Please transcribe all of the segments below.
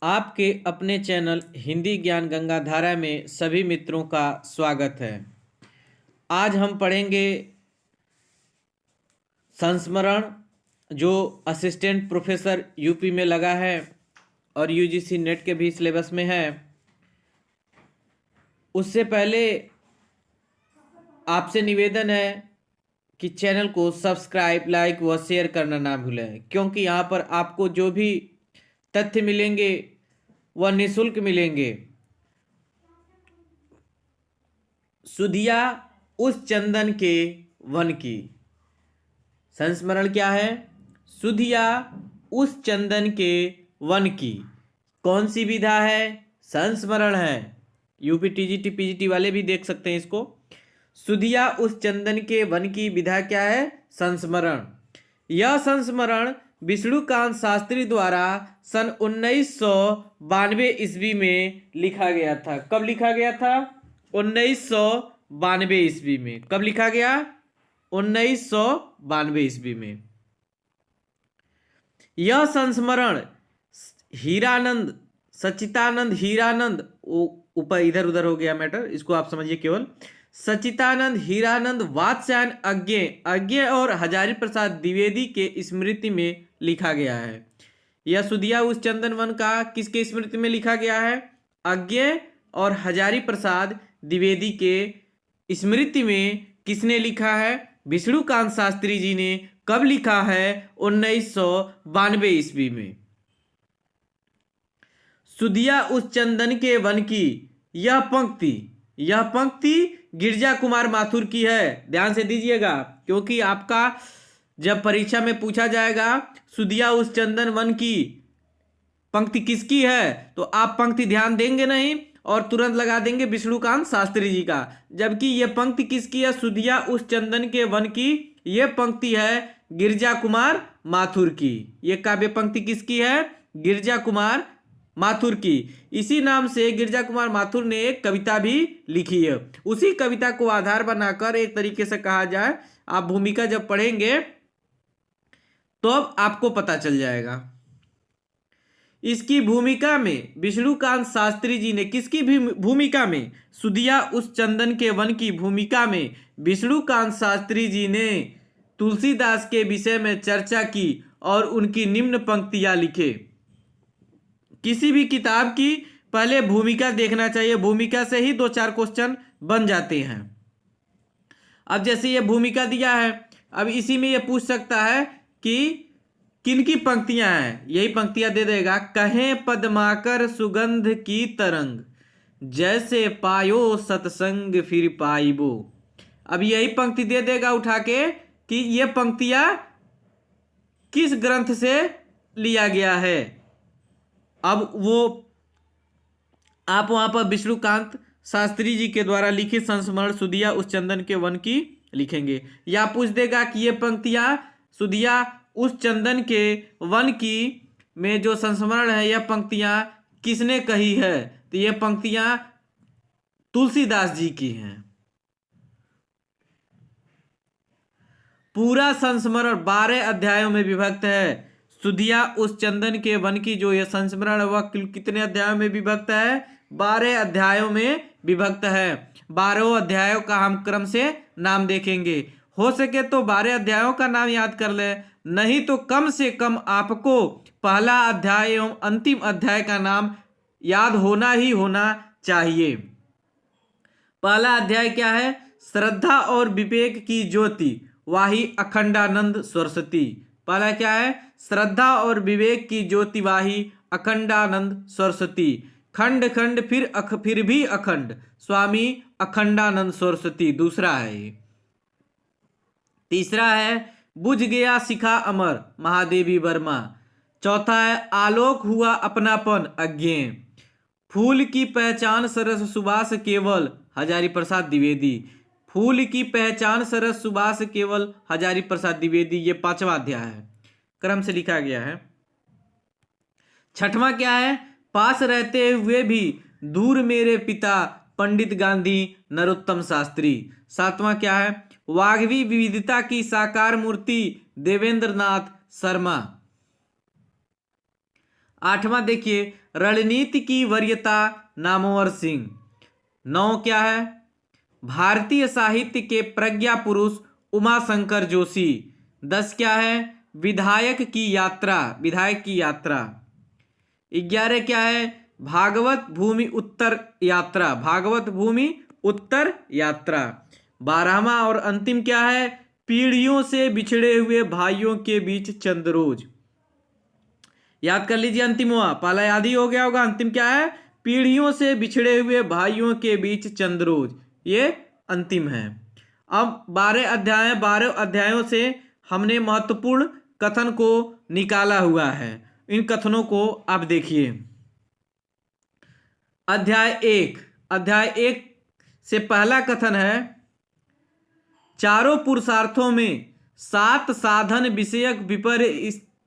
आपके अपने चैनल हिंदी ज्ञान गंगा धारा में सभी मित्रों का स्वागत है। आज हम पढ़ेंगे संस्मरण जो असिस्टेंट प्रोफेसर यूपी में लगा है और यूजीसी नेट के भी सिलेबस में है। उससे पहले आपसे निवेदन है कि चैनल को सब्सक्राइब, लाइक व शेयर करना ना भूलें, क्योंकि यहाँ पर आपको जो भी तथ्य मिलेंगे वह निःशुल्क मिलेंगे। सुधिया उस चंदन के वन की। संस्मरण क्या है? सुधिया उस चंदन के वन की। कौन सी विधा है? संस्मरण है। यूपी टीजीटी पीजीटी वाले भी देख सकते हैं इसको। सुधिया उस चंदन के वन की विधा क्या है? संस्मरण। यह संस्मरण विष्णुकांत शास्त्री द्वारा सन 1992 ईस्वी में लिखा गया था। कब लिखा गया था? 1992 ईस्वी में। कब लिखा गया? 1992 ईस्वी में। यह संस्मरण हीरानंद, सच्चिदानंद हीरानंद, ऊपर इधर उधर हो गया मैटर, इसको आप समझिए केवल। सच्चिदानंद हीरानंद वात्स्यायन अज्ञ और हजारी प्रसाद द्विवेदी के स्मृति में लिखा गया है। यह सुधिया उस चंदन वन का किसके स्मृति में लिखा गया है? अज्ञ और हजारी प्रसाद द्विवेदी के स्मृति में। किसने लिखा है? विष्णुकांत शास्त्री जी ने। कब लिखा है? 1992 ईस्वी में। सुधिया उस चंदन के वन की। यह पंक्ति गिरजा कुमार माथुर की है। ध्यान से दीजिएगा, क्योंकि आपका जब परीक्षा में पूछा जाएगा सुधिया उस चंदन वन की पंक्ति किसकी है, तो आप पंक्ति ध्यान देंगे नहीं और तुरंत लगा देंगे विष्णुकांत शास्त्री जी का। जबकि यह पंक्ति किसकी है? सुधिया उस चंदन के वन की यह पंक्ति है गिरजा कुमार माथुर की। यह काव्य पंक्ति किसकी है? गिरजा कुमार माथुर की। इसी नाम से गिरजा कुमार माथुर ने एक कविता भी लिखी है। उसी कविता को आधार बनाकर एक तरीके से कहा जाए, आप भूमिका जब पढ़ेंगे तो अब आपको पता चल जाएगा। इसकी भूमिका में विष्णुकांत शास्त्री जी ने, किसकी भी भूमिका में? सुधिया उस चंदन के वन की भूमिका में विष्णुकांत शास्त्री जी ने तुलसीदास के विषय में चर्चा की और उनकी निम्न पंक्तियां लिखे। किसी भी किताब की पहले भूमिका देखना चाहिए, भूमिका से ही 2-4 क्वेश्चन बन जाते हैं। अब जैसे ये भूमिका दिया है, अब इसी में ये पूछ सकता है कि किनकी पंक्तियां हैं। यही पंक्तियां दे देगा। कहें पद्माकर सुगंध की तरंग, जैसे पायो सत्संग फिर पाइबो। अब यही पंक्ति दे देगा उठा के कि ये पंक्तियां किस ग्रंथ से लिया गया है। अब वो आप वहां पर विष्णुकांत शास्त्री जी के द्वारा लिखित संस्मरण सुधिया उस चंदन के वन की लिखेंगे। या पूछ देगा कि ये पंक्तियां सुधिया उस चंदन के वन की में जो संस्मरण है, यह पंक्तियां किसने कही है, तो ये पंक्तियां तुलसीदास जी की हैं। पूरा संस्मरण 12 अध्यायों में विभक्त है। सुधिया उस चंदन के वन की जो यह संस्मरण है वह कितने अध्यायों में विभक्त है? 12 अध्यायों में विभक्त है। 12 अध्यायों का हम क्रम से नाम देखेंगे। हो सके तो 12 अध्यायों का नाम याद कर ले, नहीं तो कम से कम आपको पहला अध्याय एवं अंतिम अध्याय का नाम याद होना ही होना चाहिए। पहला अध्याय क्या है? श्रद्धा और विवेक की ज्योति वाही अखंडानंद सरस्वती। पहला क्या है? श्रद्धा और विवेक की ज्योति वाही अखंडानंद सरस्वती। खंड खंड फिर भी अखंड स्वामी अखंडानंद सरस्वती दूसरा है। तीसरा है बुझ गया शिखा अमर महादेवी वर्मा। चौथा है आलोक हुआ अपनापन अज्ञे। फूल की पहचान सरस सुबास केवल हजारी प्रसाद द्विवेदी। फूल की पहचान सरस सुबास केवल हजारी प्रसाद द्विवेदी। ये 5वां अध्याय है, क्रम से लिखा गया है। छठवां क्या है? पास रहते हुए भी दूर मेरे पिता पंडित गांधी नरोत्तम शास्त्री। 7वां क्या है? वाग्वी विविधता की साकार मूर्ति देवेंद्र नाथ शर्मा। 8वां देखिए, रणनीति की वरीयता नामवर सिंह। 9 क्या है, भारतीय साहित्य के प्रज्ञा पुरुष उमाशंकर जोशी। 10 क्या है, विधायक की यात्रा, विधायक की यात्रा। 11 क्या है, भागवत भूमि उत्तर यात्रा, भागवत भूमि उत्तर यात्रा। 12वां और अंतिम क्या है, पीढ़ियों से बिछड़े हुए भाइयों के बीच चंद्रोज। याद कर लीजिए, अंतिम हुआ, पहला याद ही हो गया होगा, अंतिम क्या है, पीढ़ियों से बिछड़े हुए भाइयों के बीच चंद्रोज, ये अंतिम है। अब 12 अध्यायों से हमने महत्वपूर्ण कथन को निकाला हुआ है। इन कथनों को आप देखिए। अध्याय 1 से पहला कथन है, चारों पुरुषार्थों में 7 साधन विषयक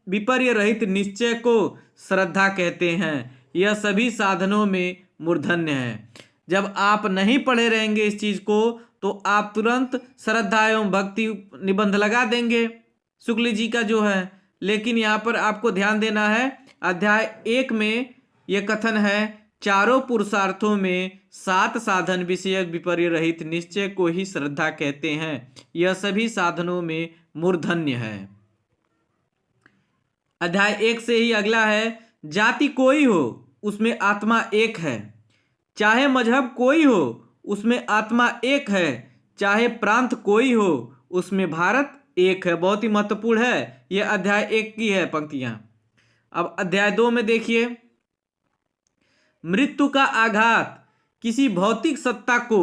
विपर्य रहित निश्चय को श्रद्धा कहते हैं। यह सभी साधनों में मूर्धन्य है। जब आप नहीं पढ़े रहेंगे इस चीज को तो आप तुरंत श्रद्धा एवं भक्ति निबंध लगा देंगे शुक्ल जी का जो है, लेकिन यहाँ पर आपको ध्यान देना है। अध्याय 1 में यह कथन है, चारों पुरुषार्थों में 7 साधन विषयक विपर्य रहित निश्चय को ही श्रद्धा कहते हैं। यह सभी साधनों में मूर्धन्य है। अध्याय 1 से ही अगला है, जाति कोई हो उसमें आत्मा एक है, चाहे मजहब कोई हो उसमें आत्मा एक है, चाहे प्रांत कोई हो उसमें भारत एक है। बहुत ही महत्वपूर्ण है, यह अध्याय 1 की है पंक्तियां। अब अध्याय 2 में देखिए, मृत्यु का आघात किसी भौतिक सत्ता को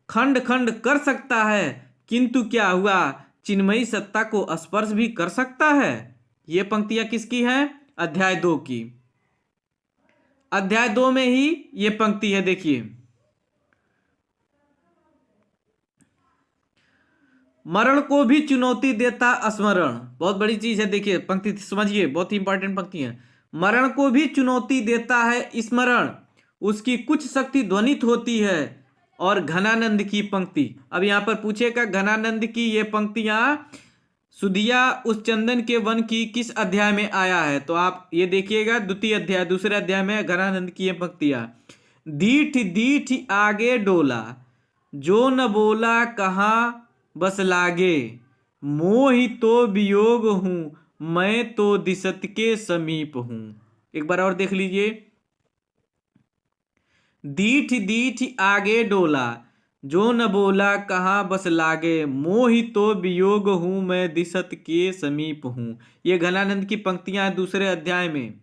खंड खंड कर सकता है, किंतु क्या हुआ, चिन्मयी सत्ता को स्पर्श भी कर सकता है। ये पंक्तियां किसकी हैं, अध्याय 2 की। अध्याय 2 में ही ये पंक्ति है, देखिए, मरण को भी चुनौती देता स्मरण। बहुत बड़ी चीज है, देखिए पंक्ति समझिए, बहुत ही इंपॉर्टेंट पंक्ति है। मरण को भी चुनौती देता है स्मरण, उसकी कुछ शक्ति ध्वनित होती है। और घनानंद की पंक्ति, अब यहाँ पर पूछेगा घनानंद की ये पंक्तियां सुधिया उस चंदन के वन की किस अध्याय में आया है, तो आप ये देखिएगा, द्वितीय अध्याय, दूसरे अध्याय में घनानंद की ये पंक्तियां। दीठ दीठ आगे डोला, जो न बोला कहाँ बस लागे, मोहि तो वियोग हूं, मैं तो दिसत के समीप हूं। एक बार और देख लीजिए, दीठ दीठ आगे डोला, जो न बोला कहाँ बस लागे, मोहि तो वियोग हूं, मैं दिसत के समीप हूं। ये घनानंद की पंक्तियां हैं दूसरे अध्याय में।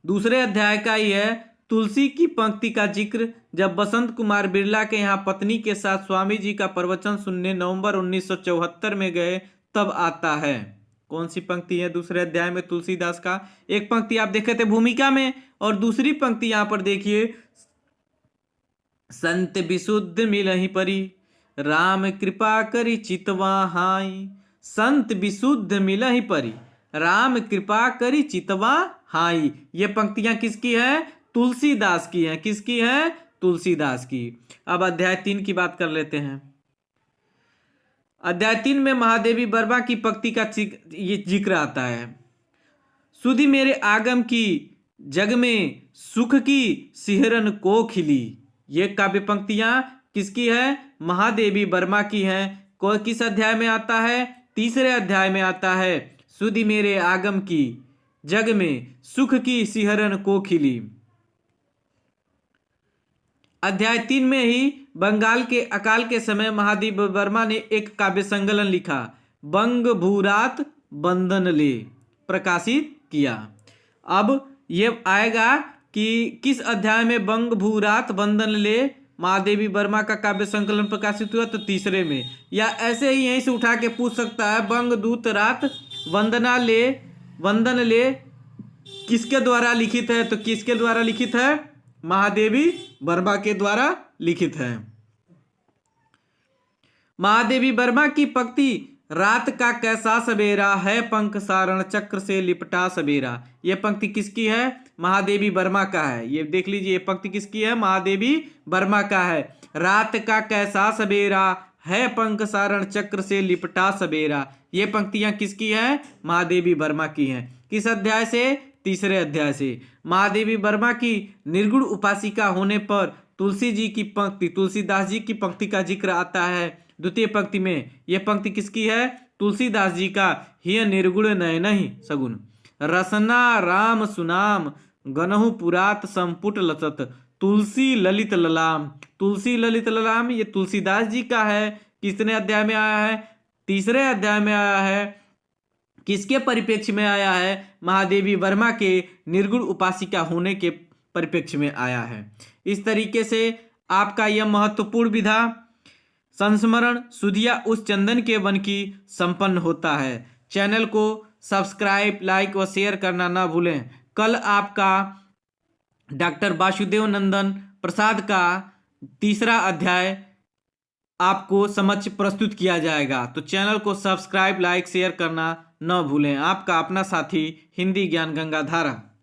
दूसरे अध्याय का ही है, तुलसी की पंक्ति का जिक्र जब बसंत कुमार बिरला के यहाँ पत्नी के साथ स्वामी जी का प्रवचन सुनने नवंबर 1974 में गए तब आता है। कौन सी पंक्ति है दूसरे अध्याय में तुलसीदास का, एक पंक्ति आप देखे थे भूमिका में, और दूसरी पंक्ति यहां पर देखिए, संत विशुद्ध मिलहि परी, राम कृपा करी चितवा हाई। संत विशुद्ध मिलहि परी, राम कृपा करी चितवा हाई। ये पंक्तियां किसकी है, तुलसीदास की हैं। किसकी है, तुलसीदास की। अब अध्याय 3 की बात कर लेते हैं। अध्याय 3 में महादेवी वर्मा की पंक्ति का ये जिक्र आता है, सुधि मेरे आगम की जग में सुख की सिहरन को खिली। ये काव्य पंक्तियां किसकी है, महादेवी वर्मा की हैं। किस अध्याय में आता है, तीसरे अध्याय में आता है, सुधि मेरे आगम की जग में सुख की सिहरन को खिली। अध्याय 3 में ही बंगाल के अकाल के समय महादेवी वर्मा ने एक काव्य संकलन लिखा, बंग भूरात बंदन ले, प्रकाशित किया। अब ये आएगा कि किस अध्याय में बंग भूरात बंदन ले महादेवी वर्मा का काव्य संकलन प्रकाशित हुआ, तो तीसरे में। या ऐसे ही यहीं से उठा के पूछ सकता है, बंग दूत रात वंदन ले किसके द्वारा लिखित है, तो किसके द्वारा लिखित है, महादेवी वर्मा के द्वारा लिखित है। महादेवी वर्मा की पंक्ति, रात का कैसा सवेरा है, पंख सारण चक्र से लिपटा सवेरा। यह पंक्ति किसकी है, महादेवी वर्मा का है। ये देख लीजिए, ये पंक्ति किसकी है, महादेवी वर्मा का है। रात का कैसा सवेरा है पंख सारण चक्र से लिपटा सवेरा। ये पंक्तियां किसकी हैं? महादेवी वर्मा की हैं। किस अध्याय से? तीसरे अध्याय से। महादेवी वर्मा की निर्गुण उपासिका होने पर तुलसी जी की पंक्ति, तुलसीदास जी की पंक्ति का जिक्र आता है द्वितीय पंक्ति में। यह पंक्ति किसकी है? तुलसीदास जी का। हिय निर्गुण नयनहि सगुन रसना राम सुनाम गनहु पुरात संपुट लसत तुलसी ललित ललाम। तुलसी ललित ललाम ये तुलसीदास जी का है। कितने अध्याय में आया है? तीसरे अध्याय में आया है। किसके परिप्रेक्ष्य में आया है? महादेवी वर्मा के निर्गुण उपासिका होने के परिप्रेक्ष्य में आया है। इस तरीके से आपका यह महत्वपूर्ण विधा संस्मरण सुधिया उस चंदन के वन की संपन्न होता है। चैनल को सब्सक्राइब, लाइक व शेयर करना ना भूलें। कल आपका डॉक्टर वासुदेव नंदन प्रसाद का तीसरा अध्याय आपको समक्ष प्रस्तुत किया जाएगा, तो चैनल को सब्सक्राइब, लाइक, शेयर करना न भूलें। आपका अपना साथी हिंदी ज्ञान गंगाधारा।